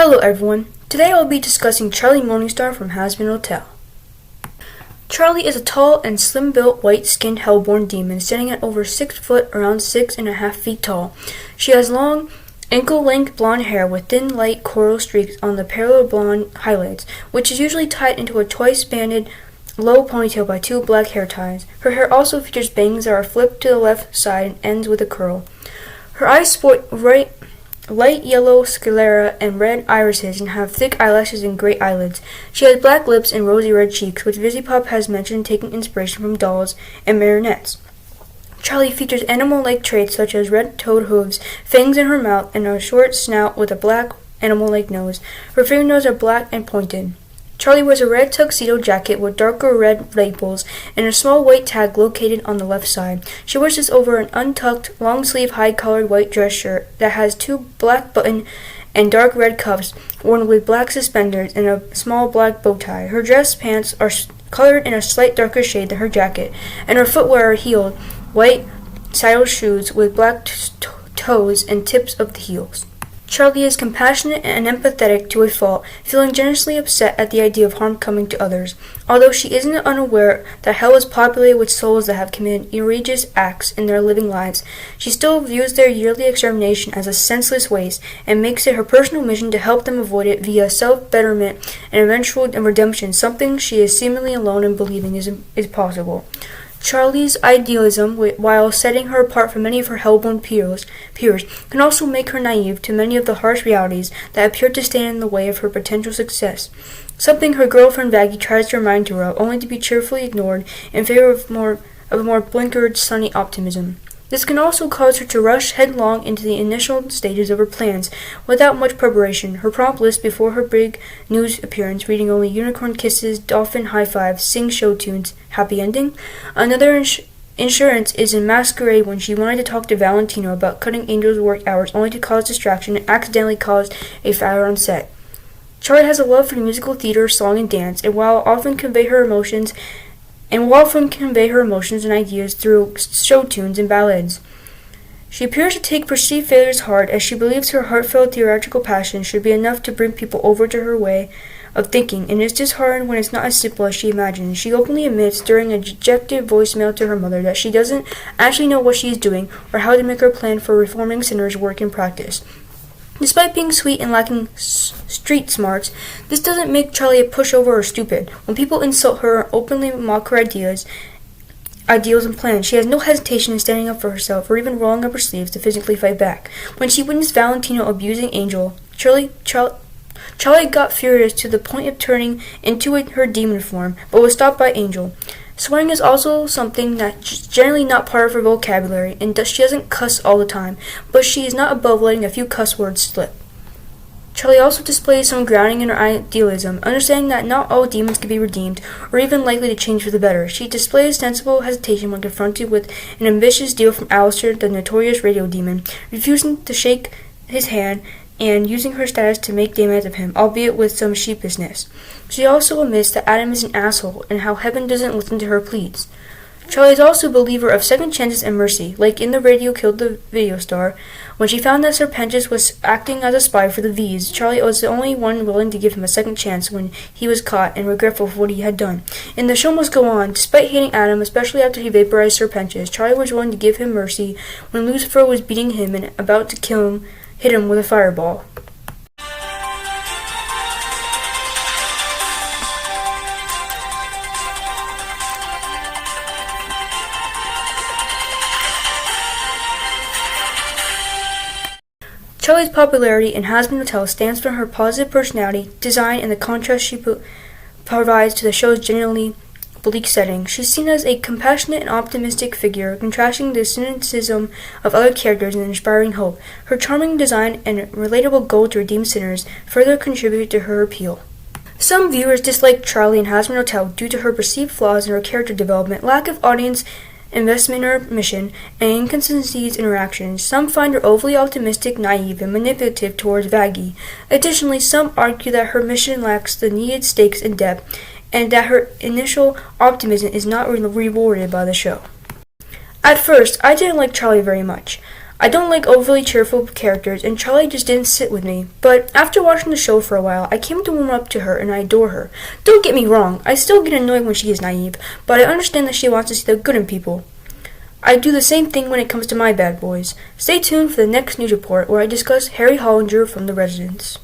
Hello everyone, today I will be discussing Charlie Morningstar from Hazbin Hotel. Charlie is a tall and slim-built, white-skinned hellborn demon standing at over 6 foot, around 6.5 feet tall. She has long, ankle-length blonde hair with thin, light coral streaks on the parallel blonde highlights, which is usually tied into a twice-banded, low ponytail by 2 black hair ties. Her hair also features bangs that are flipped to the left side and ends with a curl. Her eyes sport light yellow sclera and red irises and have thick eyelashes and gray eyelids. She has black lips and rosy red cheeks, which VisiPop has mentioned taking inspiration from dolls and marionettes. Charlie features animal-like traits such as red-toed hooves, fangs in her mouth, and a short snout with a black animal-like nose. Her fingernails are black and pointed. Charlie wears a red tuxedo jacket with darker red labels and a small white tag located on the left side. She wears this over an untucked, long-sleeve, high-collared white dress shirt that has 2 black buttons and dark red cuffs worn with black suspenders and a small black bow tie. Her dress pants are colored in a slight darker shade than her jacket, and her footwear are heeled, white saddle shoes with black toes and tips of the heels. Charlie is compassionate and empathetic to a fault, feeling generously upset at the idea of harm coming to others. Although she isn't unaware that hell is populated with souls that have committed egregious acts in their living lives, she still views their yearly extermination as a senseless waste and makes it her personal mission to help them avoid it via self-betterment and eventual redemption, something she is seemingly alone in believing is possible. Charlie's idealism, while setting her apart from many of her hellborn peers, can also make her naive to many of the harsh realities that appear to stand in the way of her potential success, something her girlfriend Vaggie tries to remind her of, only to be cheerfully ignored in favor of a more blinkered, sunny optimism. This can also cause her to rush headlong into the initial stages of her plans without much preparation. Her prompt list before her big news appearance, reading only unicorn kisses, dolphin high fives, sing show tunes, happy ending. Another insurance is in masquerade when she wanted to talk to Valentino about cutting Angel's work hours only to cause distraction and accidentally cause a fire on set. Charlie has a love for musical theater, song, and dance, and while often convey her emotions and ideas through show tunes and ballads. She appears to take perceived failures hard, as she believes her heartfelt theatrical passion should be enough to bring people over to her way of thinking, and is disheartened when it's not as simple as she imagines. She openly admits during a dejected voicemail to her mother that she doesn't actually know what she is doing or how to make her plan for reforming sinners work in practice. Despite being sweet and lacking street smarts, this doesn't make Charlie a pushover or stupid. When people insult her or openly mock her ideals and plans, she has no hesitation in standing up for herself or even rolling up her sleeves to physically fight back. When she witnessed Valentino abusing Angel, Charlie got furious to the point of turning into her demon form, but was stopped by Angel. Swearing is also something that's generally not part of her vocabulary, and she doesn't cuss all the time, but she is not above letting a few cuss words slip. Charlie also displays some grounding in her idealism, understanding that not all demons can be redeemed, or even likely to change for the better. She displays sensible hesitation when confronted with an ambitious deal from Alistair, the notorious radio demon, refusing to shake his hand and using her status to make demands of him, albeit with some sheepishness. She also admits that Adam is an asshole and how heaven doesn't listen to her pleas. Charlie is also a believer of second chances and mercy, like in The Radio Killed the Video Star. When she found that Serpentis was acting as a spy for the V's, Charlie was the only one willing to give him a second chance when he was caught and regretful for what he had done. And the show must go on. Despite hating Adam, especially after he vaporized Serpentis, Charlie was willing to give him mercy when Lucifer was beating him and about to kill him, hit him with a fireball. Charlie's popularity in Hazbin Hotel stands for her positive personality, design, and the contrast she provides to the show's generally bleak setting. She's seen as a compassionate and optimistic figure, contrasting the cynicism of other characters and inspiring hope. Her charming design and relatable goal to redeem sinners further contribute to her appeal. Some viewers dislike Charlie in Hazbin Hotel due to her perceived flaws in her character development, lack of audience investment in her mission, and inconsistencies in her actions. Some find her overly optimistic, naive, and manipulative towards Vaggie. Additionally, some argue that her mission lacks the needed stakes and depth, and that her initial optimism is not rewarded by the show. At first, I didn't like Charlie very much. I don't like overly cheerful characters, and Charlie just didn't sit with me. But after watching the show for a while, I came to warm up to her, and I adore her. Don't get me wrong, I still get annoyed when she is naive, but I understand that she wants to see the good in people. I do the same thing when it comes to my bad boys. Stay tuned for the next news report where I discuss Harry Hollinger from The Residence.